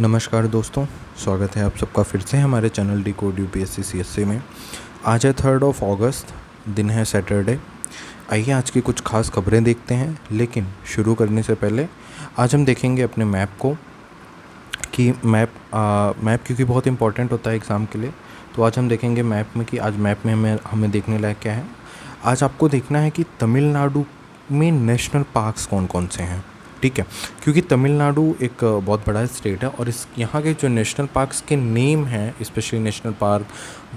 नमस्कार दोस्तों, स्वागत है आप सबका फिर से हमारे चैनल डिकोड यूपीएससी सीएससी में। आज है 3 अगस्त, दिन है सैटरडे। आइए आज की कुछ खास खबरें देखते हैं, लेकिन शुरू करने से पहले आज हम देखेंगे अपने मैप को कि मैप क्योंकि बहुत इंपॉर्टेंट होता है एग्ज़ाम के लिए। तो आज हम देखेंगे मैप में कि आज मैप में हमें देखने लायक क्या है। आज आपको देखना है कि तमिलनाडु में नेशनल पार्क्स कौन कौन से हैं, ठीक है। क्योंकि तमिलनाडु एक बहुत बड़ा स्टेट है और इस यहाँ के जो नेशनल पार्क्स के नेम हैं, specially national park,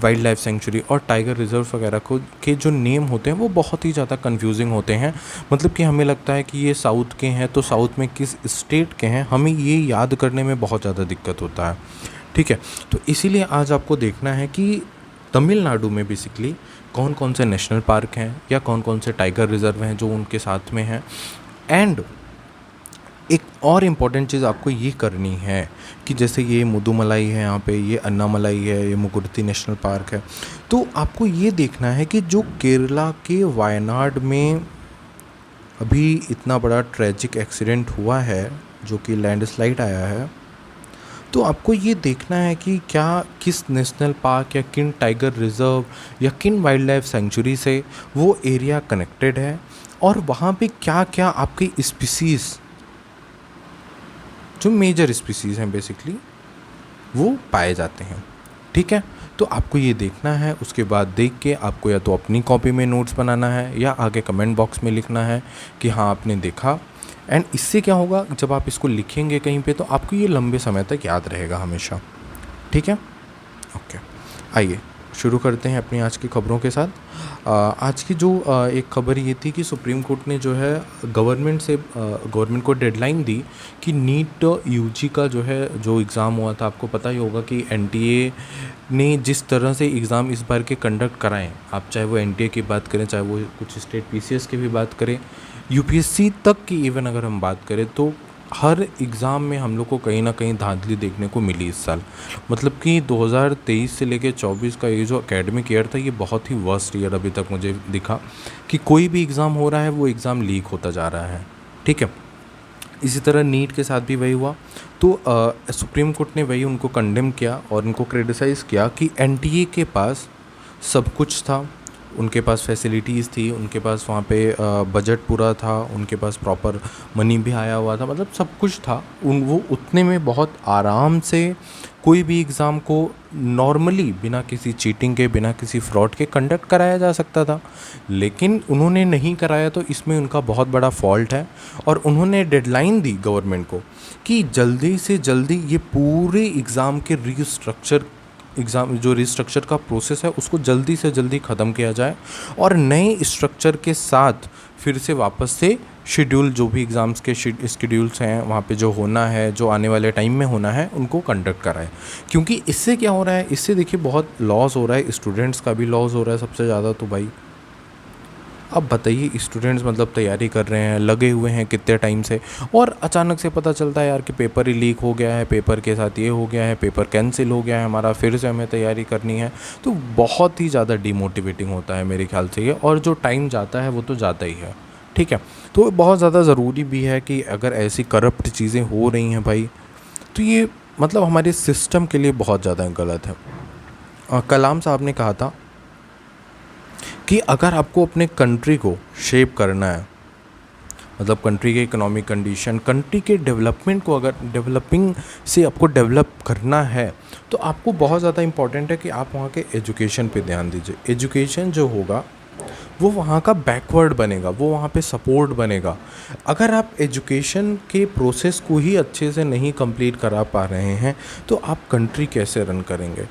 wild life sanctuary और टाइगर रिजर्व वगैरह को के जो नेम होते हैं वो बहुत ही ज़्यादा कंफ्यूजिंग होते हैं। मतलब कि हमें लगता है कि ये साउथ के हैं तो साउथ में किस स्टेट के हैं, हमें ये याद करने में बहुत ज़्यादा दिक्कत होता है, ठीक है। तो इसीलिए आज आपको देखना है कि तमिलनाडु में बेसिकली कौन कौन से नेशनल पार्क हैं या कौन कौन से टाइगर रिजर्व हैं जो उनके साथ में हैं। एंड एक और इम्पॉर्टेंट चीज़ आपको ये करनी है कि जैसे ये मुदुमलाई है, यहाँ पे ये अन्नामलाई है, ये मुकुर्ती नेशनल पार्क है, तो आपको ये देखना है कि जो केरला के वायनाड में अभी इतना बड़ा ट्रेजिक एक्सीडेंट हुआ है, जो कि लैंडस्लाइड आया है, तो आपको ये देखना है कि क्या किस नेशनल पार्क या किन टाइगर रिजर्व या किन वाइल्ड लाइफ सेंचुरी से वो एरिया कनेक्टेड है और वहाँ पे क्या क्या आपकी स्पीसीज़, जो मेजर स्पीसीज़ हैं बेसिकली, वो पाए जाते हैं, ठीक है। तो आपको ये देखना है। उसके बाद देख के आपको या तो अपनी कॉपी में नोट्स बनाना है या आगे कमेंट बॉक्स में लिखना है कि हाँ आपने देखा। एंड इससे क्या होगा, जब आप इसको लिखेंगे कहीं पे तो आपको ये लंबे समय तक याद रहेगा हमेशा, ठीक है। ओके, आइए शुरू करते हैं अपनी आज की खबरों के साथ। आज की जो एक खबर ये थी कि सुप्रीम कोर्ट ने जो है गवर्नमेंट को डेडलाइन दी कि नीट यूजी का जो एग्ज़ाम हुआ था, आपको पता ही होगा कि एनटीए ने जिस तरह से एग्ज़ाम इस बार के कंडक्ट कराएं, आप चाहे वो एनटीए की बात करें, चाहे वो कुछ स्टेट पीसीएस की भी बात करें, यूपीएससी तक की इवन अगर हम बात करें, तो हर एग्ज़ाम में हम लोग को कहीं ना कहीं धांधली देखने को मिली इस साल। मतलब कि 2023 से लेके 24 का ये जो एकेडमिक ईयर था, ये बहुत ही वर्स्ट ईयर अभी तक मुझे दिखा कि कोई भी एग्ज़ाम हो रहा है वो एग्ज़ाम लीक होता जा रहा है, ठीक है। इसी तरह नीट के साथ भी वही हुआ। तो सुप्रीम कोर्ट ने वही उनको कंडेम किया और उनको क्रिटिसाइज़ किया कि एनटीए के पास सब कुछ था, उनके पास फैसिलिटीज़ थी, उनके पास वहाँ पे बजट पूरा था, उनके पास प्रॉपर मनी भी आया हुआ था, मतलब सब कुछ था। वो उतने में बहुत आराम से कोई भी एग्ज़ाम को नॉर्मली बिना किसी चीटिंग के, बिना किसी फ्रॉड के कंडक्ट कराया जा सकता था, लेकिन उन्होंने नहीं कराया। तो इसमें उनका बहुत बड़ा फॉल्ट है और उन्होंने डेडलाइन दी गवर्नमेंट को कि जल्दी से जल्दी ये पूरे एग्ज़ाम के रिस्ट्रक्चर का प्रोसेस है उसको जल्दी से जल्दी ख़त्म किया जाए और नए स्ट्रक्चर के साथ फिर से वापस से शेड्यूल, जो भी एग्ज़ाम्स के शेड्यूल्स हैं वहाँ पे जो होना है, जो आने वाले टाइम में होना है, उनको कंडक्ट कराएं। क्योंकि इससे क्या हो रहा है, इससे देखिए बहुत लॉस हो रहा है, स्टूडेंट्स का भी लॉस हो रहा है सबसे ज़्यादा। तो भाई अब बताइए, स्टूडेंट्स मतलब तैयारी कर रहे हैं, लगे हुए हैं कितने टाइम से, और अचानक से पता चलता है यार कि पेपर ही लीक हो गया है, पेपर के साथ ये हो गया है, पेपर कैंसिल हो गया है हमारा, फिर से हमें तैयारी करनी है। तो बहुत ही ज़्यादा डिमोटिवेटिंग होता है मेरे ख्याल से ये, और जो टाइम जाता है वो तो जाता ही है, ठीक है। तो बहुत ज़्यादा ज़रूरी भी है कि अगर ऐसी करप्ट चीज़ें हो रही हैं भाई, तो ये मतलब हमारे सिस्टम के लिए बहुत ज़्यादा गलत है। कलाम साहब ने कहा था कि अगर आपको अपने कंट्री को शेप करना है, मतलब कंट्री के इकोनॉमिक कंडीशन, कंट्री के डेवलपमेंट को अगर डेवलपिंग से आपको डेवलप करना है, तो आपको बहुत ज़्यादा इम्पॉर्टेंट है कि आप वहाँ के एजुकेशन पे ध्यान दीजिए। एजुकेशन जो होगा वो वहाँ का बैकवर्ड बनेगा, वो वहाँ पे सपोर्ट बनेगा। अगर आप एजुकेशन के प्रोसेस को ही अच्छे से नहीं कंप्लीट करा पा रहे हैं, तो आप कंट्री कैसे रन करेंगे?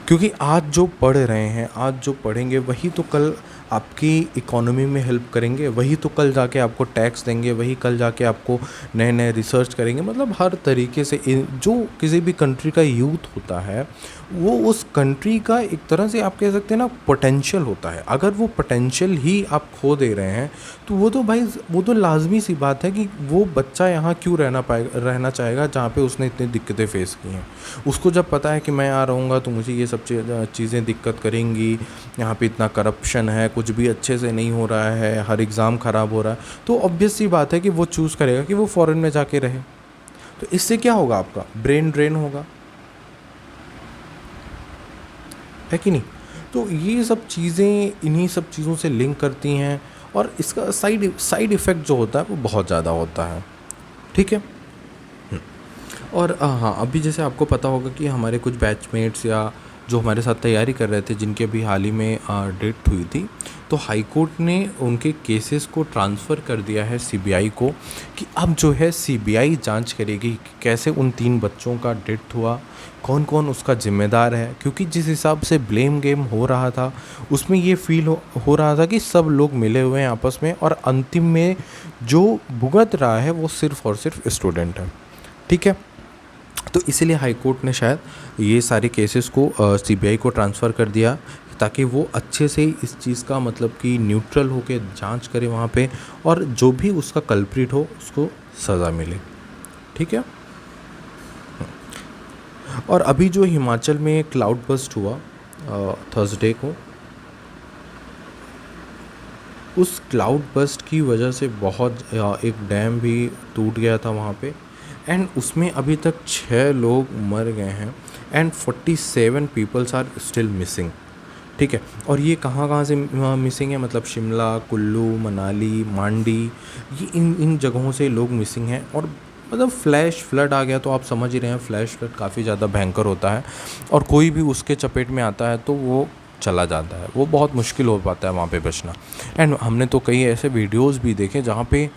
क्योंकि आज जो पढ़ रहे हैं, आज जो पढ़ेंगे, वही तो कल आपकी इकोनॉमी में हेल्प करेंगे, वही तो कल जाके आपको टैक्स देंगे, वही कल जाके आपको नए नए रिसर्च करेंगे। मतलब हर तरीके से जो किसी भी कंट्री का यूथ होता है, वो उस कंट्री का एक तरह से आप कह सकते हैं ना, पोटेंशियल होता है। अगर वो पोटेंशियल ही आप खो दे रहे हैं, तो वो तो भाई वो तो लाजमी सी बात है कि वो बच्चा यहाँ क्यों रहना चाहेगा जहाँ पे उसने इतनी दिक्कतें फेस की हैं। उसको जब पता है कि मैं यहाँ रहूँगा तो मुझे ये सब चीज़ें दिक्कत करेंगी, यहाँ पे इतना करप्शन है, कुछ भी अच्छे से नहीं हो रहा है, हर एग्ज़ाम ख़राब हो रहा है, तो ऑब्वियस सी बात है कि वो चूज़ करेगा कि वो फ़ॉरेन में जाके रहे। तो इससे क्या होगा, आपका ब्रेन ड्रेन होगा, है कि नहीं। तो ये सब चीज़ें इन्हीं सब चीज़ों से लिंक करती हैं, और इसका साइड इफ़ेक्ट जो होता है वो बहुत ज़्यादा होता है, ठीक है। और हाँ, अभी जैसे आपको पता होगा कि हमारे कुछ बैचमेट्स या जो हमारे साथ तैयारी कर रहे थे, जिनकी अभी हाल ही में डेथ हुई थी, तो हाई कोर्ट ने उनके केसेस को ट्रांसफ़र कर दिया है सीबीआई को, कि अब जो है सीबीआई जांच करेगी कि कैसे उन 3 बच्चों का डेथ हुआ, कौन कौन उसका ज़िम्मेदार है। क्योंकि जिस हिसाब से ब्लेम गेम हो रहा था, उसमें ये फील हो रहा था कि सब लोग मिले हुए हैं आपस में, और अंतिम में जो भुगत रहा है वो सिर्फ़ और सिर्फ स्टूडेंट है, ठीक है। तो इसीलिए हाई कोर्ट ने शायद ये सारे केसेस को सीबीआई को ट्रांसफ़र कर दिया, ताकि वो अच्छे से इस चीज़ का मतलब कि न्यूट्रल होकर जांच करे वहाँ पे, और जो भी उसका कल्प्रिट हो उसको सज़ा मिले, ठीक है। और अभी जो हिमाचल में क्लाउड बस्ट हुआ थर्सडे को, उस क्लाउड बस्ट की वजह से बहुत एक डैम भी टूट गया था वहाँ पे, एंड उसमें अभी तक 6 लोग मर गए हैं, and 47 peoples are still missing, ठीक है। और ये कहाँ कहाँ से मिसिंग है, मतलब शिमला, कुल्लू, मनाली, मांडी, ये इन जगहों से लोग मिसिंग हैं। और मतलब फ्लैश फ्लड आ गया, तो आप समझ ही रहे हैं फ्लैश फ्लड काफ़ी ज़्यादा भयंकर होता है, और कोई भी उसके चपेट में आता है तो वो चला जाता है, वो बहुत मुश्किल हो पाता है वहाँ पे बचना। एंड हमने तो कई ऐसे वीडियोस भी देखे जहाँ पे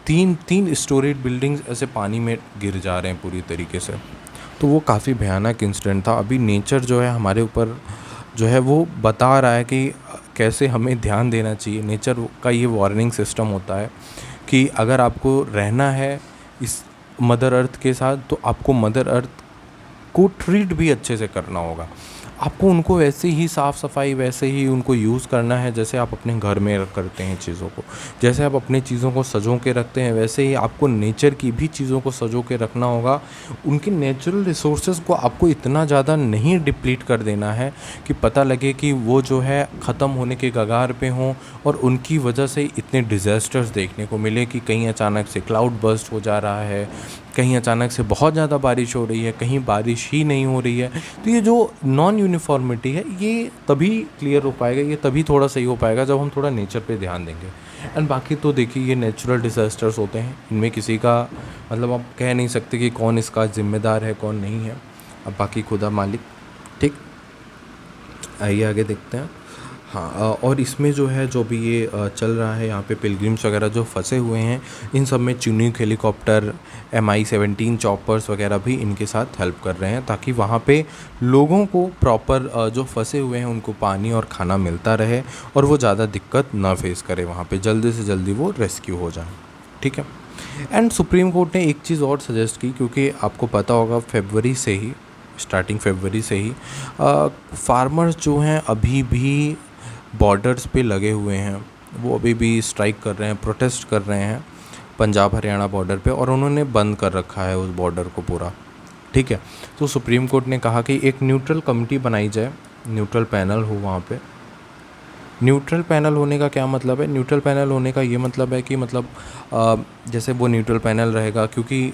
3 स्टोरेज बिल्डिंग्स ऐसे पानी में गिर जा रहे हैं पूरी तरीके से। तो वो काफ़ी भयानक इंसिडेंट था। अभी नेचर जो है हमारे ऊपर जो है वो बता रहा है कि कैसे हमें ध्यान देना चाहिए। नेचर का ये वार्निंग सिस्टम होता है कि अगर आपको रहना है इस मदर अर्थ के साथ, तो आपको मदर अर्थ को ट्रीट भी अच्छे से करना होगा। आपको उनको वैसे ही साफ़ सफाई, वैसे ही उनको यूज़ करना है जैसे आप अपने घर में करते हैं चीज़ों को। जैसे आप अपने चीज़ों को सजो के रखते हैं, वैसे ही आपको नेचर की भी चीज़ों को सजो के रखना होगा। उनके नेचुरल रिसोर्सेज को आपको इतना ज़्यादा नहीं डिप्लीट कर देना है कि पता लगे कि वो जो है ख़त्म होने के कगार पे हों, और उनकी वजह से इतने डिज़ास्टर्स देखने को मिले कि कहीं अचानक से क्लाउड बर्स्ट हो जा रहा है, कहीं अचानक से बहुत ज़्यादा बारिश हो रही है, कहीं बारिश ही नहीं हो रही है। तो ये जो नॉन यूनिफॉर्मिटी है, ये तभी क्लियर हो पाएगा, ये तभी थोड़ा सही हो पाएगा जब हम थोड़ा नेचर पे ध्यान देंगे। एंड बाकी तो देखिए, ये नेचुरल डिज़ास्टर्स होते हैं, इनमें किसी का मतलब आप कह नहीं सकते कि कौन इसका ज़िम्मेदार है कौन नहीं है। अब बाकी खुदा मालिक, ठीक। आइए आगे देखते हैं। हाँ, और इसमें जो है जो भी ये चल रहा है यहाँ पे, पिलग्रिम्स वगैरह जो फंसे हुए हैं, इन सब में चिनूक हेलीकॉप्टर, MI-17 चॉपर्स वगैरह भी इनके साथ हेल्प कर रहे हैं, ताकि वहाँ पे लोगों को प्रॉपर जो फंसे हुए हैं उनको पानी और खाना मिलता रहे, और वो ज़्यादा दिक्कत ना फेस करे, वहाँ पे जल्दी से जल्दी वो रेस्क्यू हो जाए, ठीक है। एंड सुप्रीम कोर्ट ने एक चीज़ और सजेस्ट की, क्योंकि आपको पता होगा स्टार्टिंग फरवरी से ही फार्मर्स जो हैं अभी भी बॉर्डर्स पे लगे हुए हैं, वो अभी भी स्ट्राइक कर रहे हैं, प्रोटेस्ट कर रहे हैं पंजाब हरियाणा बॉर्डर पे, और उन्होंने बंद कर रखा है उस बॉर्डर को पूरा, ठीक है। तो सुप्रीम कोर्ट ने कहा कि एक न्यूट्रल कमेटी बनाई जाए, न्यूट्रल पैनल हो वहाँ पे। न्यूट्रल पैनल होने का क्या मतलब है? न्यूट्रल पैनल होने का ये मतलब है कि जैसे वो न्यूट्रल पैनल रहेगा, क्योंकि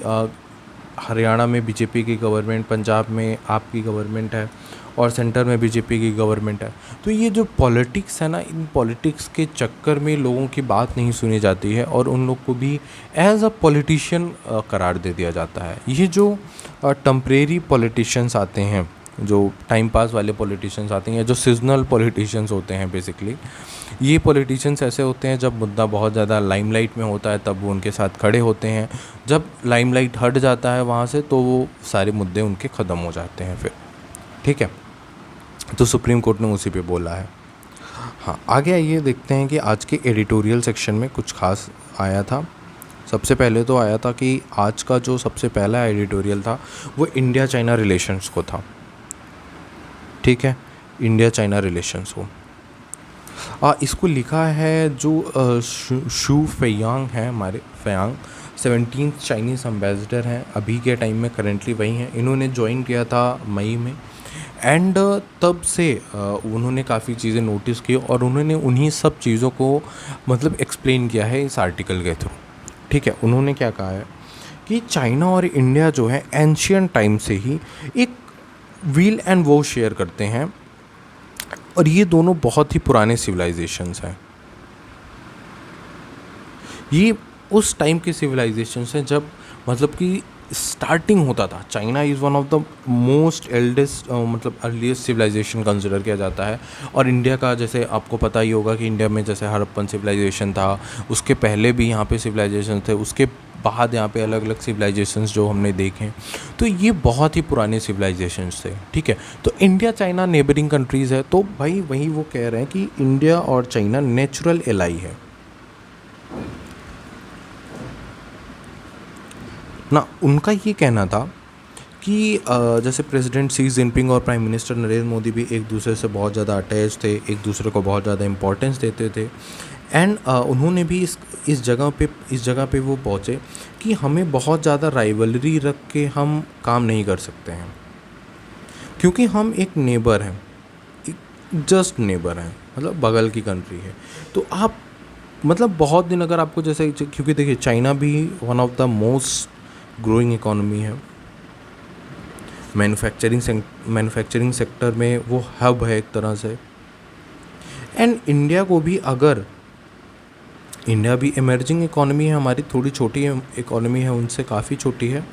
हरियाणा में बीजेपी की गवर्नमेंट, पंजाब में आपकी गवर्नमेंट है, और सेंटर में बीजेपी की गवर्नमेंट है। तो ये जो पॉलिटिक्स है ना, इन पॉलिटिक्स के चक्कर में लोगों की बात नहीं सुनी जाती है, और उन लोग को भी एज अ पॉलिटिशियन करार दे दिया जाता है। ये जो टेम्परेरी पॉलिटिशियंस आते हैं, जो टाइम पास वाले पॉलिटिशियंस आते हैं, जो सीजनल पॉलिटिशियंस होते हैं बेसिकली, ये पॉलिटिशियंस ऐसे होते हैं जब मुद्दा बहुत ज़्यादा लाइमलाइट में होता है तब वो उनके साथ खड़े होते हैं, जब लाइमलाइट हट जाता है वहाँ से तो वो सारे मुद्दे उनके ख़त्म हो जाते हैं फिर, ठीक है। तो सुप्रीम कोर्ट ने उसी पे बोला है। हाँ, आगे आइए देखते हैं कि आज के एडिटोरियल सेक्शन में कुछ खास आया था। सबसे पहले तो आया था कि आज का जो सबसे पहला एडिटोरियल था वो इंडिया चाइना रिलेशंस को था, ठीक है, इंडिया चाइना रिलेशंस हो। इसको लिखा है जो शू फेयांग हैं, हमारे फेयांग 17th चाइनीज़ एम्बेसडर हैं अभी के टाइम में, करेंटली वही हैं। इन्होंने ज्वाइन किया था मई में, एंड तब से उन्होंने काफ़ी चीज़ें नोटिस की, और उन्होंने उन्हीं सब चीज़ों को मतलब एक्सप्लेन किया है इस आर्टिकल के थ्रू, ठीक है। उन्होंने क्या कहा है कि चाइना और इंडिया जो है एंशियंट टाइम से ही एक व्हील एंड वो शेयर करते हैं, और ये दोनों बहुत ही पुराने सिविलाइजेशंस हैं। ये उस टाइम के सिविलाइजेशंस हैं जब मतलब कि स्टार्टिंग होता था। China is one of the most eldest मतलब अर्लीस्ट सिविलाइजेशन कंसिडर किया जाता है। और इंडिया का जैसे आपको पता ही होगा कि इंडिया में जैसे हड़प्पन सिविलाइजेशन था, उसके पहले भी यहाँ पे सिविलाइजेशन थे, उसके बाद यहाँ पे अलग अलग सिविलाइजेशंस जो हमने देखे, तो ये बहुत ही पुराने सिविलाइजेशंस थे। ठीक है, तो इंडिया चाइना नेबरिंग कंट्रीज़ है, तो भाई वही वो कह रहे हैं कि इंडिया और चाइना नेचुरल एलाई है ना। उनका ये कहना था कि जैसे प्रेसिडेंट सी जिनपिंग और प्राइम मिनिस्टर नरेंद्र मोदी भी एक दूसरे से बहुत ज़्यादा अटैच थे, एक दूसरे को बहुत ज़्यादा इम्पोर्टेंस देते थे। एंड उन्होंने भी इस जगह पे वो पहुँचे कि हमें बहुत ज़्यादा राइवलरी रख के हम काम नहीं कर सकते हैं, क्योंकि हम एक नेबर हैं, जस्ट नेबर हैं, मतलब बगल की कंट्री है। तो आप मतलब बहुत दिन अगर आपको जैसे, क्योंकि देखिए चाइना भी one of the most growing economy है, मैन्युफैक्चरिंग सेक्टर में वो हब है एक तरह से। एंड इंडिया को भी अगर, इंडिया भी इमर्जिंग इकोनॉमी है, हमारी थोड़ी छोटी इकोनॉमी है, उनसे काफ़ी छोटी है,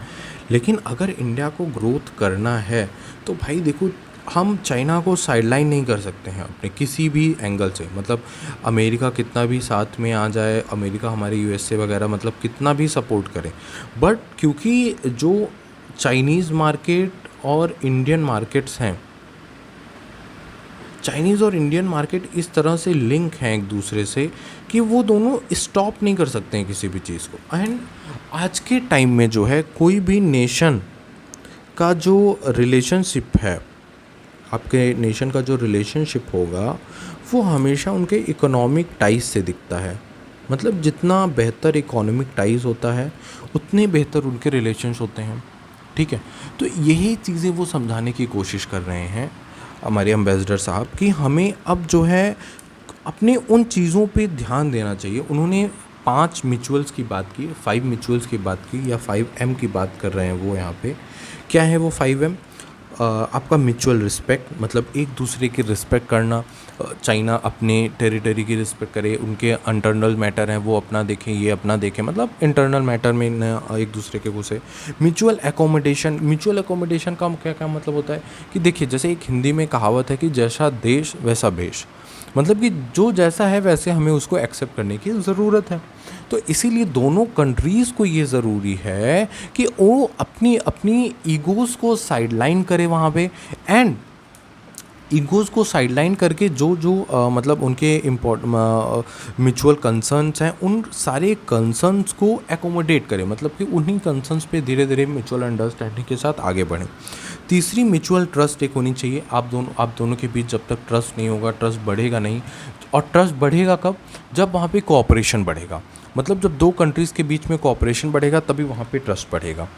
लेकिन अगर इंडिया को ग्रोथ करना है तो भाई देखो हम चाइना को साइडलाइन नहीं कर सकते हैं अपने किसी भी एंगल से। मतलब अमेरिका कितना भी साथ में आ जाए, अमेरिका हमारे यूएसए वगैरह मतलब कितना भी सपोर्ट करें, बट क्योंकि जो चाइनीज़ मार्केट और इंडियन मार्केट्स हैं, चाइनीज़ और इंडियन मार्केट इस तरह से लिंक हैं एक दूसरे से कि वो दोनों स्टॉप नहीं कर सकते हैं किसी भी चीज़ को। एंड आज के टाइम में जो है कोई भी नेशन का जो रिलेशनशिप है, आपके नेशन का जो रिलेशनशिप होगा वो हमेशा उनके इकोनॉमिक टाइज से दिखता है। मतलब जितना बेहतर इकोनॉमिक टाइज होता है उतने बेहतर उनके रिलेशंस होते हैं। ठीक है, तो यही चीज़ें वो समझाने की कोशिश कर रहे हैं हमारे एम्बेसडर साहब कि हमें अब जो है अपने उन चीज़ों पे ध्यान देना चाहिए। उन्होंने 5 म्यूचुअल्स की बात की, 5 म्यूचुअल्स की बात की, या 5M की बात कर रहे हैं वो यहाँ पे। क्या है वो 5M? आपका म्यूचुअल रिस्पेक्ट, मतलब एक दूसरे की रिस्पेक्ट करना। चाइना अपने टेरिटरी की रिस्पेक्ट करे, उनके इंटरनल मैटर हैं वो अपना देखें, ये अपना देखें, मतलब इंटरनल मैटर में न एक दूसरे के घुसे। म्यूचुअल एकोमोडेशन का क्या क्या मतलब होता है कि देखिए जैसे एक हिंदी में कहावत है कि जैसा देश वैसा भेष, मतलब कि जो जैसा है वैसे हमें उसको एक्सेप्ट करने की ज़रूरत है। तो इसीलिए दोनों कंट्रीज़ को ये ज़रूरी है कि वो अपनी अपनी ईगोज़ को साइडलाइन करे वहाँ पे। एंड ईगोज़ को साइडलाइन करके जो जो मतलब उनके म्यूचुअल कंसर्न्स हैं, उन सारे कंसर्न्स को एकोमोडेट करें, मतलब कि उन्हीं कंसर्न्स पे धीरे धीरे म्यूचुअल अंडरस्टैंडिंग के साथ आगे बढ़ें। तीसरी म्यूचुअल ट्रस्ट एक होनी चाहिए। आप दोनों के बीच जब तक ट्रस्ट नहीं होगा, ट्रस्ट बढ़ेगा नहीं। और ट्रस्ट बढ़ेगा कब? जब वहाँ पे कोऑपरेशन बढ़ेगा, मतलब जब दो कंट्रीज़ के बीच में कोऑपरेशन बढ़ेगा तभी वहाँ पे ट्रस्ट बढ़ेगा।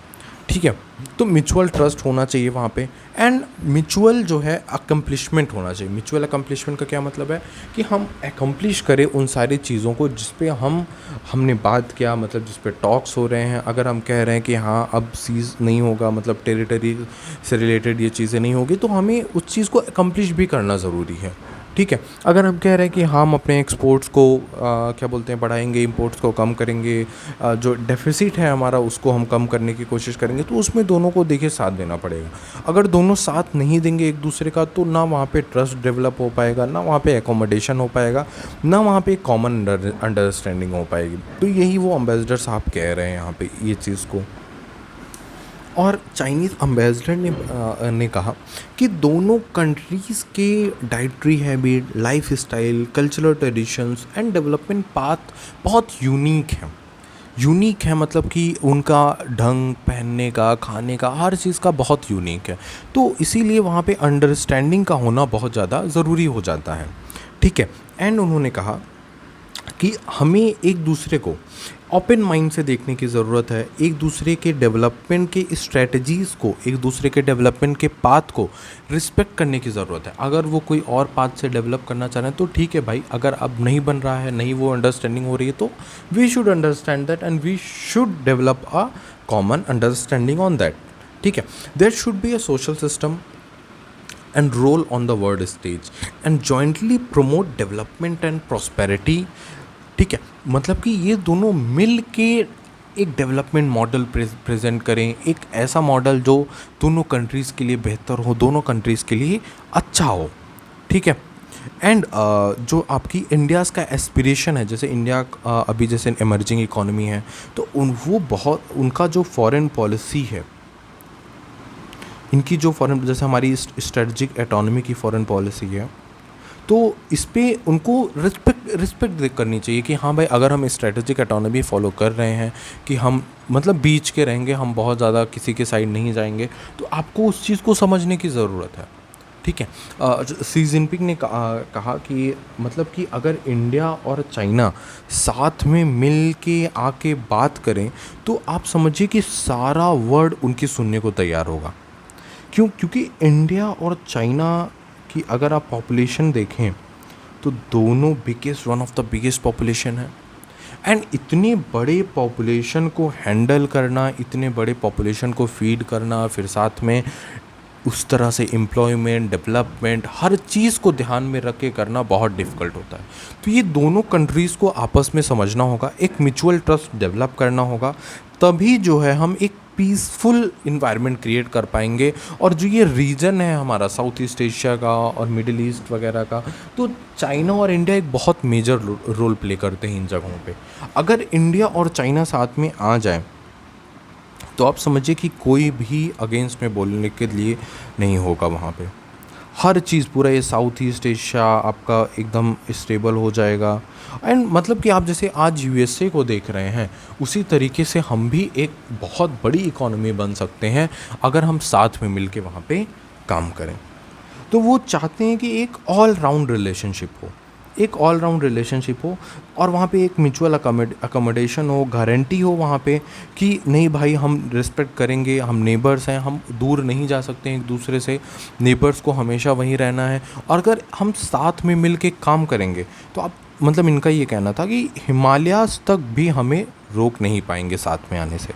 ठीक है, तो म्यूचुअल ट्रस्ट होना चाहिए वहाँ पे। एंड म्यूचुअल जो है अकम्प्लिशमेंट होना चाहिए। म्यूचुअल अकम्प्लिशमेंट का क्या मतलब है कि हम अकम्प्लिश करें उन सारी चीज़ों को जिस पे हमने बात किया, मतलब जिस पे टॉक्स हो रहे हैं। अगर हम कह रहे हैं कि हाँ अब सीज़ नहीं होगा, मतलब टेरिटरी से रिलेटेड ये चीज़ें नहीं होगी, तो हमें उस चीज़ को अकम्प्लिश भी करना ज़रूरी है। ठीक है, अगर हम कह रहे हैं कि हम अपने एक्सपोर्ट्स को क्या बोलते हैं बढ़ाएंगे, इंपोर्ट्स को कम करेंगे, जो डेफिसिट है हमारा उसको हम कम करने की कोशिश करेंगे, तो उसमें दोनों को देखिए साथ देना पड़ेगा। अगर दोनों साथ नहीं देंगे एक दूसरे का, तो ना वहाँ पे ट्रस्ट डेवलप हो पाएगा, ना वहाँ पे एकोमोडेशन हो पाएगा, ना वहाँ पे कॉमन अंडरस्टैंडिंग हो पाएगी। तो यही वो एम्बेसडर साहब कह रहे हैं यहाँ पे ये चीज़ को। और चाइनीज़ एम्बेसडर ने कहा कि दोनों कंट्रीज़ के dietary habit, life style, cultural traditions and development path बहुत यूनिक है, मतलब कि उनका ढंग पहनने का, खाने का, हर चीज़ का बहुत यूनिक है। तो इसीलिए वहाँ पे अंडरस्टैंडिंग का होना बहुत ज़्यादा ज़रूरी हो जाता है। ठीक है, एंड उन्होंने कहा कि हमें एक दूसरे को ओपन माइंड से देखने की ज़रूरत है, एक दूसरे के डेवलपमेंट के स्ट्रेटजीज़ को, एक दूसरे के डेवलपमेंट के पाथ को रिस्पेक्ट करने की ज़रूरत है। अगर वो कोई और पाथ से डेवलप करना चाह रहे हैं तो ठीक है भाई, अगर अब नहीं बन रहा है, नहीं वो अंडरस्टैंडिंग हो रही है, तो we should understand that and we should develop a common understanding on that. ठीक है, there should be a social system and role on the world stage and jointly promote development and prosperity। ठीक है, मतलब कि ये दोनों मिल के एक डेवलपमेंट मॉडल प्रेजेंट करें, एक ऐसा मॉडल जो दोनों कंट्रीज़ के लिए बेहतर हो, दोनों कंट्रीज़ के लिए अच्छा हो। ठीक है, एंड जो आपकी इंडियाज़ का एस्पिरेशन है, जैसे इंडिया अभी जैसे इमर्जिंग इकोनॉमी है, तो वो बहुत उनका जो फॉरेन पॉलिसी है, इनकी जो फॉरेन, जैसे हमारी स्ट्रेटजिक एटॉनमी की फॉरेन पॉलिसी है, तो इस पे उनको रिस्पेक्ट करनी चाहिए कि हाँ भाई, अगर हम स्ट्रेटजिक एटॉनमी फॉलो कर रहे हैं कि हम मतलब बीच के रहेंगे, हम बहुत ज़्यादा किसी के साइड नहीं जाएंगे, तो आपको उस चीज़ को समझने की ज़रूरत है। ठीक है, सी जिनपिंग ने कहा कि मतलब कि अगर इंडिया और चाइना साथ में मिल के आके बात करें तो आप समझिए कि सारा वर्ल्ड उनकी सुनने को तैयार होगा। क्योंकि इंडिया और चाइना की अगर आप पॉपुलेशन देखें तो दोनों one of the biggest population है। एंड इतने बड़े पॉपुलेशन को हैंडल करना, इतने बड़े पॉपुलेशन को फीड करना, फिर साथ में उस तरह से एम्प्लॉयमेंट, डेवलपमेंट, हर चीज़ को ध्यान में रख के करना बहुत डिफ़िकल्ट होता है। तो ये दोनों कंट्रीज़ को आपस में समझना होगा, एक म्यूचुअल ट्रस्ट डेवलप करना होगा, तभी जो है हम एक पीसफुल इन्वायरमेंट क्रिएट कर पाएंगे। और जो ये रीजन है हमारा साउथ ईस्ट एशिया का और मिडिल ईस्ट वगैरह का, तो चाइना और इंडिया एक बहुत मेजर रोल प्ले करते हैं इन जगहों पे। अगर इंडिया और चाइना साथ में आ जाए तो आप समझिए कि कोई भी अगेंस्ट में बोलने के लिए नहीं होगा वहाँ पे। हर चीज़, पूरा ये साउथ ईस्ट एशिया आपका एकदम स्टेबल हो जाएगा। एंड मतलब कि आप जैसे आज यूएसए को देख रहे हैं, उसी तरीके से हम भी एक बहुत बड़ी इकोनॉमी बन सकते हैं अगर हम साथ में मिल के वहाँ पे काम करें। तो वो चाहते हैं कि एक ऑल राउंड रिलेशनशिप हो, एक ऑल राउंड रिलेशनशिप हो, और वहाँ पे एक म्यूचुअल अकोमोडेशन हो, गारंटी हो वहाँ पे कि नहीं भाई, हम रिस्पेक्ट करेंगे, हम नेबर्स हैं, हम दूर नहीं जा सकते हैं एक दूसरे से, नेबर्स को हमेशा वहीं रहना है। और अगर हम साथ में मिल के काम करेंगे तो आप मतलब इनका ये कहना था कि हिमालयाज़ तक भी हमें रोक नहीं पाएंगे साथ में आने से।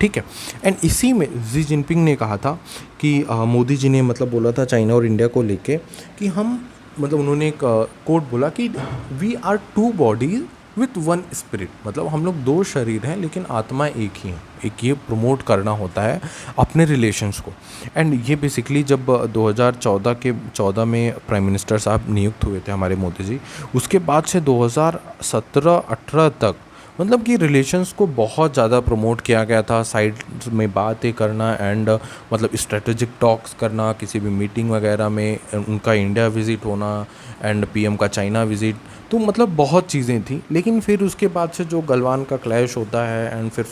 ठीक है, एंड इसी में शी जिनपिंग ने कहा था कि मोदी जी ने मतलब बोला था चाइना और इंडिया को लेके कि हम मतलब उन्होंने एक कोट बोला कि we are two bodies with one spirit, मतलब हम लोग दो शरीर हैं लेकिन आत्मा एक ही है। एक ये प्रमोट करना होता है अपने रिलेशंस को। एंड ये बेसिकली जब 2014 में प्राइम मिनिस्टर साहब नियुक्त हुए थे हमारे मोदी जी, उसके बाद से 2017-18 तक मतलब कि रिलेशंस को बहुत ज़्यादा प्रमोट किया गया था, साइड में बातें करना एंड मतलब स्ट्रेटेजिक टॉक्स करना, किसी भी मीटिंग वगैरह में उनका इंडिया विज़िट होना एंड पीएम का चाइना विज़िट, तो मतलब बहुत चीज़ें थी। लेकिन फिर उसके बाद से जो गलवान का क्लैश होता है एंड फिर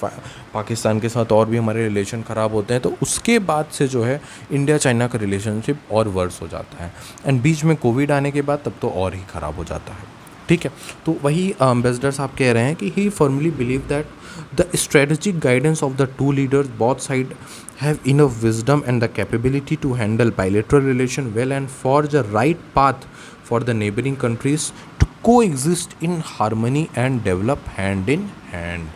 पाकिस्तान के साथ और भी हमारे रिलेशन ख़राब होते हैं, तो उसके बाद से जो है इंडिया चाइना का रिलेशनशिप और वर्स हो जाता है। एंड बीच में कोविड आने के बाद तब तो और ही ख़राब हो जाता है। ठीक है, तो वही एम्बेसडर साहब कह रहे हैं कि he firmly believe that the strategic guidance of the two leaders both side have enough wisdom and the capability to handle bilateral relation well and for the right path for the neighbouring countries to coexist in harmony and develop hand in hand.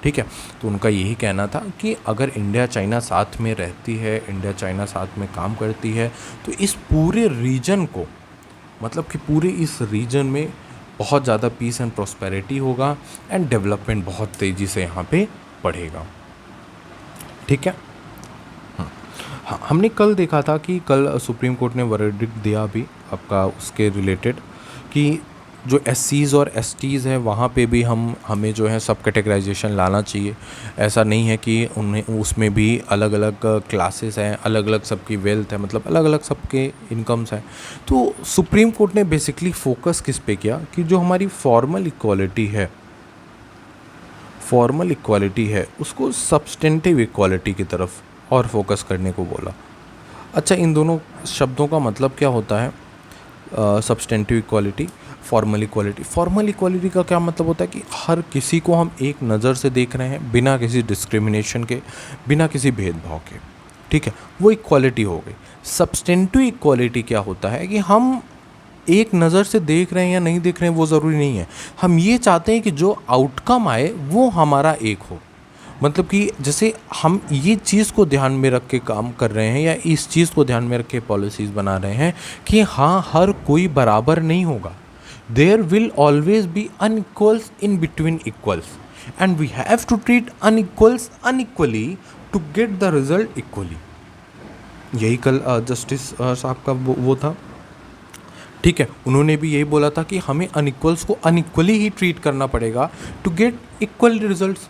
ठीक है, तो उनका यही कहना था कि अगर India China साथ में रहती है, इंडिया चाइना साथ में काम करती है, तो इस पूरे रीजन को मतलब कि पूरे इस रीजन में बहुत ज़्यादा पीस एंड प्रॉस्पेरिटी होगा एंड डेवलपमेंट बहुत तेज़ी से यहाँ पे बढ़ेगा। ठीक है, हाँ, हमने कल देखा था कि कल सुप्रीम कोर्ट ने वर्डिक्ट दिया भी आपका उसके रिलेटेड कि जो एससीज़ और एसटीज़ हैं वहाँ पे भी हमें जो है सब कैटेगराइजेशन लाना चाहिए। ऐसा नहीं है कि उन्हें उसमें भी अलग अलग क्लासेस हैं, अलग अलग सबकी वेल्थ है, मतलब अलग अलग सबके इनकम्स हैं। तो सुप्रीम कोर्ट ने बेसिकली फोकस किस पे किया कि जो हमारी फॉर्मल इक्वालिटी है उसको सब्सटेंटिव इक्वालिटी की तरफ और फोकस करने को बोला। अच्छा, इन दोनों शब्दों का मतलब क्या होता है? सब्सटेंटिव इक्वालिटी, फॉर्मल इक्वालिटी का क्या मतलब होता है कि हर किसी को हम एक नज़र से देख रहे हैं, बिना किसी डिस्क्रिमिनेशन के, बिना किसी भेदभाव के। ठीक है, वो इक्वालिटी हो गई। सब्सटेंटिव इक्वालिटी क्या होता है कि हम एक नज़र से देख रहे हैं या नहीं देख रहे हैं वो ज़रूरी नहीं है, हम ये चाहते हैं कि जो आउटकम आए वो हमारा एक हो। मतलब कि जैसे हम ये चीज़ को ध्यान में रख के काम कर रहे हैं या इस चीज़ को ध्यान में रख के पॉलिसीज़ बना रहे हैं कि हाँ, हर कोई बराबर नहीं होगा, there will always be unequals in between equals and we have to treat unequals unequally to get the result equally. यही कल जस्टिस साहब का वो था, ठीक है, उन्होंने भी यही बोला था कि हमें अनइक्वल्स को अनइक्वली ही ट्रीट करना पड़ेगा टू गेट इक्वल रिजल्ट्स।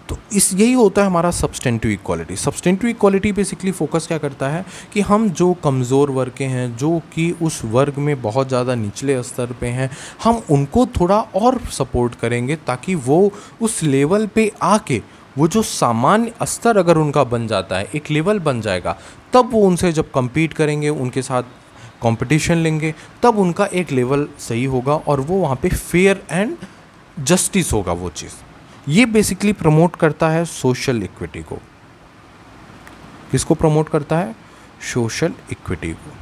तो इस यही होता है हमारा substantive equality. Substantive equality basically focus क्या करता है कि हम जो कमज़ोर वर्ग के हैं, जो कि उस वर्ग में बहुत ज़्यादा निचले स्तर पे हैं, हम उनको थोड़ा और सपोर्ट करेंगे ताकि वो उस लेवल पे आके वो जो सामान्य स्तर अगर उनका बन जाता है, एक लेवल बन जाएगा, तब वो उनसे जब compete करेंगे, उनके साथ कंपटीशन लेंगे, तब उनका एक लेवल सही होगा और वो वहाँ पे फेयर एंड जस्टिस होगा वो चीज़। ये बेसिकली प्रमोट करता है सोशल इक्विटी को। किसको प्रमोट करता है? सोशल इक्विटी को,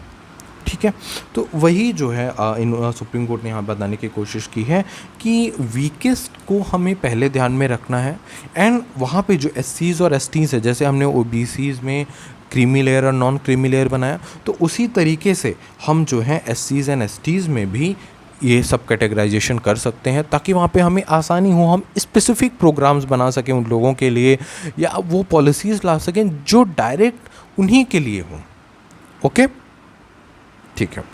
ठीक है। तो वही जो है सुप्रीम कोर्ट ने यहाँ बताने की कोशिश की है कि वीकेस्ट को हमें पहले ध्यान में रखना है एंड वहाँ पे जो एससीज और एसटीज है, जैसे हमने ओबीसीज में क्रीमी लेयर और नॉन क्रीमी लेयर बनाया, तो उसी तरीके से हम जो है एससीज एंड एसटीज में भी ये सब कैटेगराइजेशन कर सकते हैं ताकि वहाँ पे हमें आसानी हो, हम स्पेसिफिक प्रोग्राम्स बना सकें उन लोगों के लिए या वो पॉलिसीज़ ला सकें जो डायरेक्ट उन्हीं के लिए हों। ओके, ठीक है।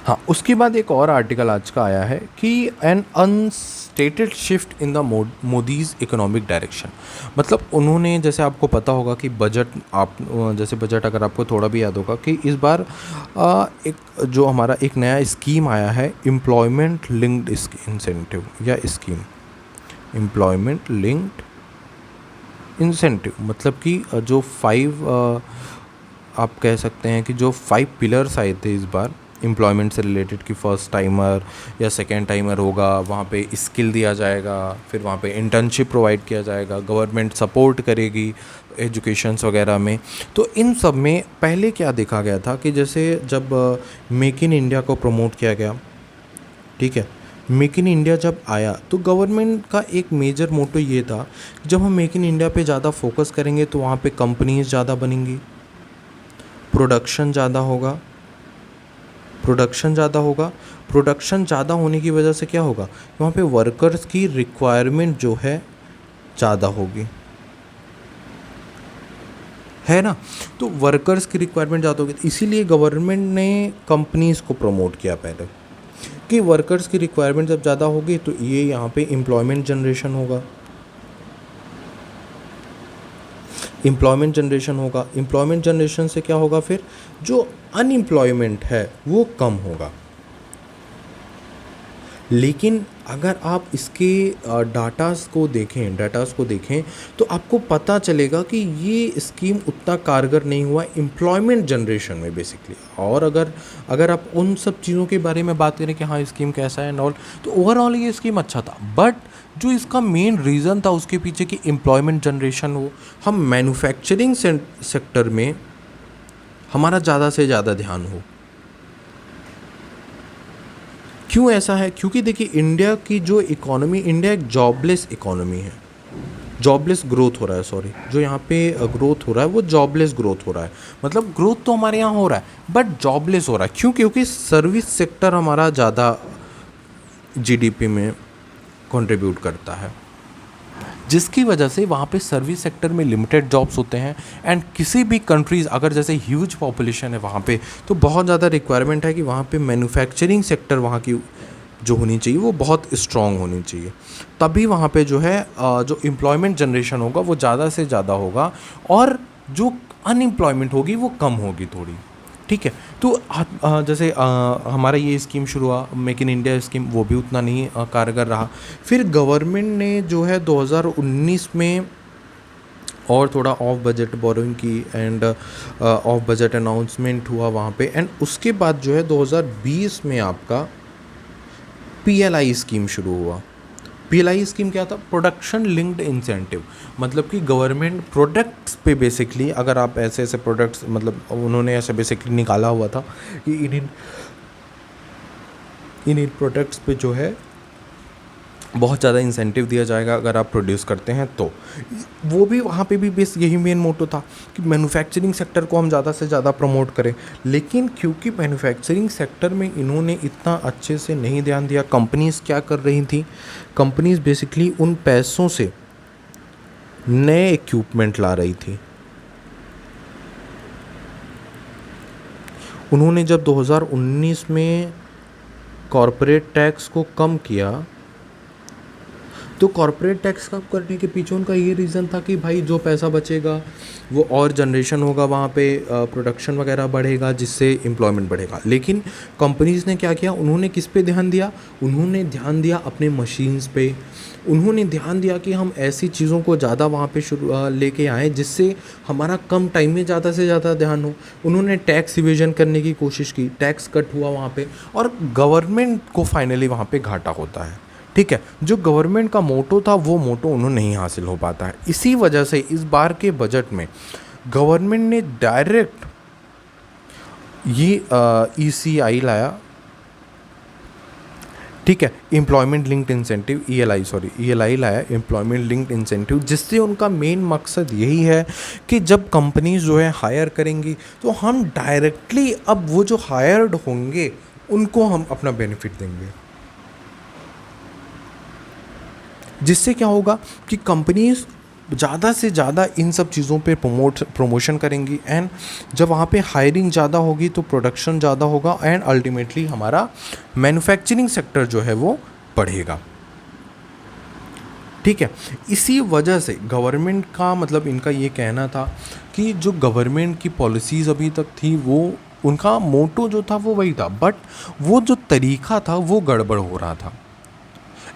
हाँ, उसके बाद एक और आर्टिकल आज का आया है कि an unstated shift in the Modi's economic direction. मतलब उन्होंने, जैसे आपको पता होगा कि बजट, आप जैसे बजट अगर आपको थोड़ा भी याद होगा कि इस बार एक जो हमारा एक नया स्कीम आया है, एम्प्लॉयमेंट लिंक्ड इंसेंटिव या स्कीम, एम्प्लॉयमेंट लिंक्ड इंसेंटिव, मतलब कि जो 5 आप कह सकते हैं कि जो 5 पिलर्स आए थे इस बार एम्प्लॉयमेंट से रिलेटेड, कि फर्स्ट टाइमर या सेकेंड टाइमर होगा, वहाँ पे स्किल दिया जाएगा, फिर वहाँ पे इंटर्नशिप प्रोवाइड किया जाएगा, गवर्नमेंट सपोर्ट करेगी एजुकेशंस वगैरह में। तो इन सब में पहले क्या देखा गया था कि जैसे जब मेक इन इंडिया को प्रमोट किया गया, ठीक है, मेक इन इंडिया जब आया तो गवर्नमेंट का एक मेजर मोटो ये था, जब हम मेक इन इंडिया पे ज़्यादा फोकस करेंगे तो वहाँ पे कंपनीज ज़्यादा बनेंगी, प्रोडक्शन ज़्यादा होगा, प्रोडक्शन ज़्यादा होने की वजह से क्या होगा, वहाँ पे वर्कर्स की रिक्वायरमेंट जो है ज़्यादा होगी, है ना। तो वर्कर्स की रिक्वायरमेंट ज़्यादा होगी, इसीलिए गवर्नमेंट ने कंपनीज़ को प्रमोट किया पहले कि वर्कर्स की रिक्वायरमेंट जब ज़्यादा होगी तो ये यहाँ पे एम्प्लॉयमेंट जनरेशन होगा, एम्प्लॉयमेंट जनरेशन से क्या होगा, फिर जो अनएम्प्लॉयमेंट है वो कम होगा। लेकिन अगर आप इसके डाटास को देखें तो आपको पता चलेगा कि ये स्कीम उतना कारगर नहीं हुआ एम्प्लॉयमेंट जनरेशन में बेसिकली। और अगर आप उन सब चीज़ों के बारे में बात करें कि हाँ स्कीम कैसा है एंड ऑल, तो ओवरऑल ये स्कीम अच्छा था, बट जो इसका मेन रीज़न था उसके पीछे कि एम्प्लॉयमेंट जनरेशन हो, हम मैन्युफैक्चरिंग सेक्टर में हमारा ज़्यादा से ज़्यादा ध्यान हो। क्यों ऐसा है? क्योंकि देखिए इंडिया की जो इकोनॉमी, इंडिया एक जॉबलेस इकोनॉमी है, जॉबलेस ग्रोथ हो रहा है, सॉरी, जो यहाँ पे ग्रोथ हो रहा है वो जॉबलेस ग्रोथ हो रहा है। मतलब ग्रोथ तो हमारे यहाँ हो रहा है बट जॉबलेस हो रहा है। क्यों? क्योंकि सर्विस सेक्टर हमारा ज़्यादा जीडीपी में कंट्रीब्यूट करता है, जिसकी वजह से वहाँ पे सर्विस सेक्टर में लिमिटेड जॉब्स होते हैं। एंड किसी भी कंट्रीज़, अगर जैसे ह्यूज पॉपुलेशन है वहाँ पे, तो बहुत ज़्यादा रिक्वायरमेंट है कि वहाँ पे मैन्युफैक्चरिंग सेक्टर वहाँ की जो होनी चाहिए वो बहुत स्ट्रॉन्ग होनी चाहिए, तभी वहाँ पे जो है जो एम्प्लॉयमेंट जनरेशन होगा वो ज़्यादा से ज़्यादा होगा और जो अनएम्प्लॉयमेंट होगी वो कम होगी थोड़ी, ठीक है। तो जैसे हमारा ये स्कीम शुरू हुआ मेक इन इंडिया स्कीम, वो भी उतना नहीं कारगर रहा। फिर गवर्नमेंट ने जो है 2019 में और थोड़ा ऑफ बजट बोरोइंग की एंड ऑफ बजट अनाउंसमेंट हुआ वहाँ पे, एंड उसके बाद जो है 2020 में आपका पीएलआई स्कीम शुरू हुआ। पीएलआई स्कीम क्या था? Production linked incentive. मतलब कि गवर्नमेंट प्रोडक्ट्स पे बेसिकली, अगर आप ऐसे प्रोडक्ट्स, मतलब उन्होंने ऐसे बेसिकली निकाला हुआ था कि इन प्रोडक्ट्स पे जो है बहुत ज़्यादा इंसेंटिव दिया जाएगा अगर आप प्रोड्यूस करते हैं तो। वो भी वहाँ पे भी बेस यही मेन मोटो था कि मैन्युफैक्चरिंग सेक्टर को हम ज़्यादा से ज़्यादा प्रमोट करें। लेकिन क्योंकि मैन्युफैक्चरिंग सेक्टर में इन्होंने इतना अच्छे से नहीं ध्यान दिया, कंपनीज़ क्या कर रही थी, कंपनीज़ बेसिकली उन पैसों से नए इक्विपमेंट ला रही थी। उन्होंने जब 2019 में कॉरपोरेट टैक्स को कम किया, तो कॉरपोरेट टैक्स कम करने के पीछे उनका ये रीज़न था कि भाई जो पैसा बचेगा वो और जनरेशन होगा, वहाँ पे प्रोडक्शन वगैरह बढ़ेगा, जिससे एम्प्लॉयमेंट बढ़ेगा। लेकिन कंपनीज़ ने क्या किया, उन्होंने किस पे ध्यान दिया, उन्होंने ध्यान दिया अपने मशीन्स पे। उन्होंने ध्यान दिया कि हम ऐसी चीज़ों को ज़्यादा वहाँ पे लेके आएँ जिससे हमारा कम टाइम में ज़्यादा से ज़्यादा ध्यान हो। उन्होंने टैक्स इवेजन करने की कोशिश की, टैक्स कट हुआ वहाँ पे, और गवर्नमेंट को फाइनली वहाँ पे घाटा होता है। ठीक है, जो गवर्नमेंट का मोटो था वो मोटो उन्हें नहीं हासिल हो पाता है। इसी वजह से इस बार के बजट में गवर्नमेंट ने डायरेक्ट ये ECI लाया, ठीक है, एम्प्लॉयमेंट लिंक्ड इंसेंटिव, ELI लाया, एम्प्लॉयमेंट लिंक्ड इंसेंटिव, जिससे उनका मेन मकसद यही है कि जब कंपनीज जो है हायर करेंगी तो हम डायरेक्टली अब वो जो हायर्ड होंगे उनको हम अपना बेनिफिट देंगे। जिससे क्या होगा कि कंपनीज ज़्यादा से ज़्यादा इन सब चीज़ों पे प्रमोशन करेंगी, एंड जब वहाँ पे हायरिंग ज़्यादा होगी तो प्रोडक्शन ज़्यादा होगा, एंड अल्टीमेटली हमारा मैन्युफैक्चरिंग सेक्टर जो है वो बढ़ेगा। ठीक है, इसी वजह से गवर्नमेंट का मतलब इनका ये कहना था कि जो गवर्नमेंट की पॉलिसीज़ अभी तक थी वो उनका मोटो जो था वो वही था, बट वो जो तरीका था वो गड़बड़ हो रहा था,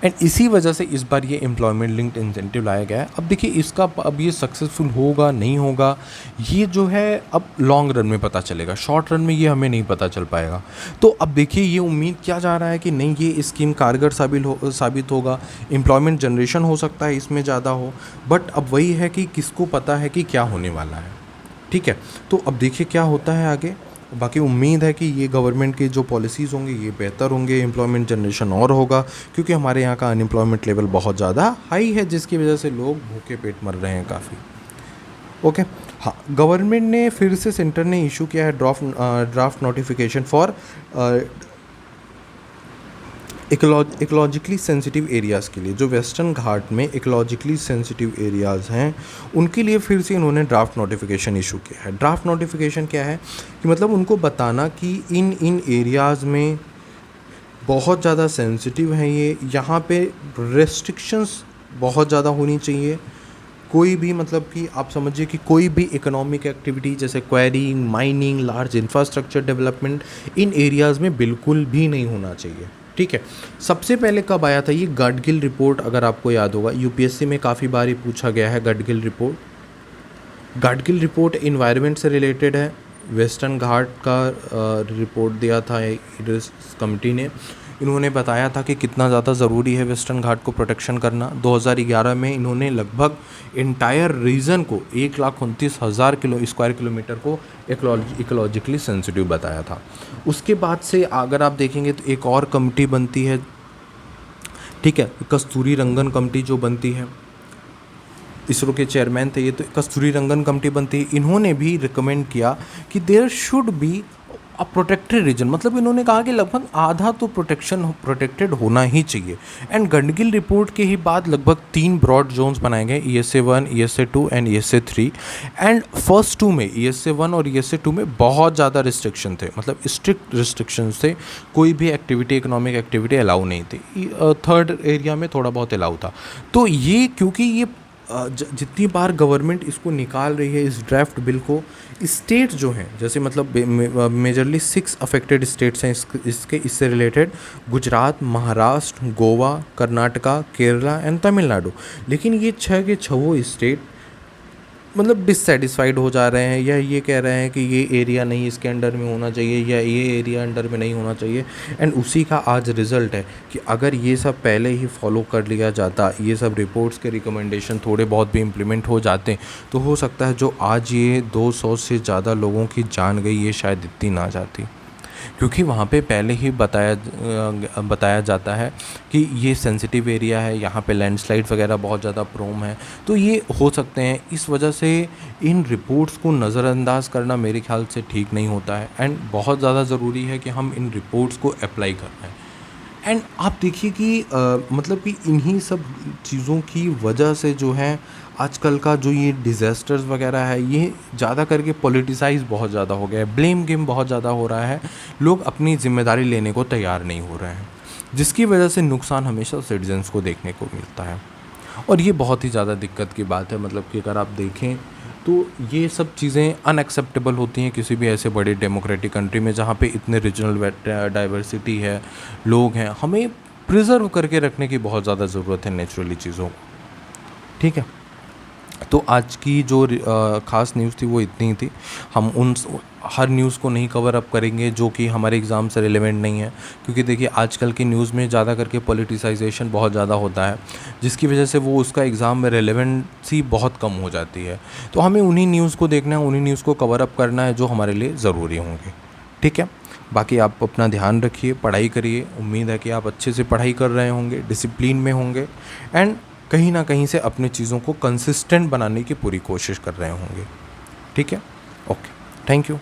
एंड इसी वजह से इस बार ये एम्प्लॉयमेंट लिंक्ड इंसेंटिव लाया गया है। अब देखिए इसका अब ये सक्सेसफुल होगा नहीं होगा ये जो है अब लॉन्ग रन में पता चलेगा, शॉर्ट रन में ये हमें नहीं पता चल पाएगा। तो अब देखिए ये उम्मीद किया जा रहा है कि नहीं ये स्कीम कारगर साबित होगा, एम्प्लॉयमेंट जनरेशन हो सकता है इसमें ज़्यादा हो, बट अब वही है कि किसको पता है कि क्या होने वाला है। ठीक है, तो अब देखिए क्या होता है आगे। बाकी उम्मीद है कि ये गवर्नमेंट की जो पॉलिसीज़ होंगी ये बेहतर होंगे, एम्प्लॉयमेंट जनरेशन और होगा, क्योंकि हमारे यहाँ का अनएम्प्लॉयमेंट लेवल बहुत ज़्यादा हाई है, जिसकी वजह से लोग भूखे पेट मर रहे हैं काफ़ी। ओके, हाँ, गवर्नमेंट ने फिर से, सेंटर ने इशू किया है draft notification for ecologically sensitive areas के लिए। जो वेस्टर्न घाट में इकोलॉजिकली सेंसिटिव एरियाज़ हैं उनके लिए फिर से इन्होंने ड्राफ्ट नोटिफिकेशन इशू किया है। ड्राफ्ट नोटिफिकेशन क्या है कि मतलब उनको बताना कि इन एरियाज़ में बहुत ज़्यादा सेंसिटिव हैं ये, यहाँ पे रेस्ट्रिक्शंस बहुत ज़्यादा होनी चाहिए। कोई भी मतलब कि आप समझिए कि कोई भी इकोनॉमिक एक्टिविटी जैसे quarrying, mining, large infrastructure development in areas में बिल्कुल भी नहीं होना चाहिए। ठीक है, सबसे पहले कब आया था ये गडगिल रिपोर्ट, अगर आपको याद होगा यूपीएससी में काफ़ी बार ये पूछा गया है। गडगिल रिपोर्ट इन्वायरमेंट से रिलेटेड है, वेस्टर्न घाट का रिपोर्ट दिया था इस कमेटी ने। इन्होंने बताया था कि कितना ज़्यादा ज़रूरी है वेस्टर्न घाट को प्रोटेक्शन करना। 2011 में इन्होंने लगभग इंटायर रीजन को 1,29,000 स्क्वायर किलोमीटर को इकोलॉजिकली सेंसिटिव बताया था। उसके बाद से अगर आप देखेंगे तो एक और कमेटी बनती है, ठीक है, कस्तूरी रंगन कमेटी जो बनती है, इसरो के चेयरमैन थे ये, तो कस्तूरी रंगन कमेटी बनती है। इन्होंने भी रिकमेंड किया कि there should be a protected region, मतलब इन्होंने कहा कि लगभग आधा तो प्रोटेक्टेड होना ही चाहिए। एंड गडगिल रिपोर्ट के ही बाद लगभग 3 ब्रॉड जोन्स बनाए गए, ESA 1, ESA 2 and ESA 3। And first 2 में, ESA 1 और ESA 2 में बहुत ज़्यादा रिस्ट्रिक्शन थे, मतलब स्ट्रिक्ट रिस्ट्रिक्शन थे, कोई भी एक्टिविटी, इकोनॉमिक एक्टिविटी अलाउ नहीं थी। थर्ड एरिया में थोड़ा बहुत अलाउ था। तो ये क्योंकि ये जितनी बार गवर्नमेंट इसको निकाल रही है इस ड्राफ्ट बिल को, स्टेट जो हैं जैसे मतलब मेजरली 6 अफेक्टेड स्टेट्स हैं इससे रिलेटेड, गुजरात, महाराष्ट्र, गोवा, कर्नाटका, केरला एंड तमिलनाडु। लेकिन ये 6 के 6 स्टेट मतलब डिससेटिस्फाइड हो जा रहे हैं, या ये कह रहे हैं कि ये एरिया नहीं इसके अंडर में होना चाहिए, या ये एरिया अंडर में नहीं होना चाहिए। एंड उसी का आज रिज़ल्ट है कि अगर ये सब पहले ही फॉलो कर लिया जाता, ये सब रिपोर्ट्स के रिकमेंडेशन थोड़े बहुत भी इम्प्लीमेंट हो जाते, तो हो सकता है जो आज ये 200 से ज़्यादा लोगों की जान गई ये शायद इतनी ना जाती। क्योंकि वहाँ पे पहले ही बताया जाता है कि ये सेंसिटिव एरिया है, यहाँ पे लैंडस्लाइड वगैरह बहुत ज़्यादा प्रोन है, तो ये हो सकते हैं। इस वजह से इन रिपोर्ट्स को नज़रअंदाज करना मेरे ख्याल से ठीक नहीं होता है, एंड बहुत ज़्यादा ज़रूरी है कि हम इन रिपोर्ट्स को अप्लाई कर पाएँ। एंड आप देखिए कि मतलब कि इन्हीं सब चीज़ों की वजह से जो है आजकल का जो ये डिज़ास्टर्स वगैरह है, ये ज़्यादा करके पॉलिटिसाइज़ बहुत ज़्यादा हो गया है, ब्लेम गेम बहुत ज़्यादा हो रहा है, लोग अपनी ज़िम्मेदारी लेने को तैयार नहीं हो रहे हैं, जिसकी वजह से नुकसान हमेशा सिटीजन्स को देखने को मिलता है। और ये बहुत ही ज़्यादा दिक्कत की बात है, मतलब कि अगर आप देखें तो ये सब चीज़ें अनएक्सेप्टेबल होती हैं किसी भी ऐसे बड़े डेमोक्रेटिक कंट्री में जहाँ पे इतने रीजनल डाइवर्सिटी है, लोग हैं। हमें प्रिजर्व करके रखने की बहुत ज़्यादा ज़रूरत है नेचुरली चीज़ों को, ठीक है। तो आज की जो ख़ास न्यूज़ थी वो इतनी ही थी। हम हर न्यूज़ को नहीं कवर अप करेंगे जो कि हमारे एग्ज़ाम से रिलेवेंट नहीं है, क्योंकि देखिए आजकल की न्यूज़ में ज़्यादा करके पॉलिटिसाइजेशन बहुत ज़्यादा होता है, जिसकी वजह से वो उसका एग्ज़ाम में रिलेवेंसी बहुत कम हो जाती है। तो हमें उन्हीं न्यूज़ को देखना है, उन्हीं न्यूज़ को कवर अप करना है जो हमारे लिए ज़रूरी होंगे, ठीक है। बाकी आप अपना ध्यान रखिए, पढ़ाई करिए। उम्मीद है कि आप अच्छे से पढ़ाई कर रहे होंगे, डिसिप्लिन में होंगे, एंड कहीं ना कहीं से अपने चीज़ों को कंसिस्टेंट बनाने की पूरी कोशिश कर रहे होंगे, ठीक है। Okay, thank you.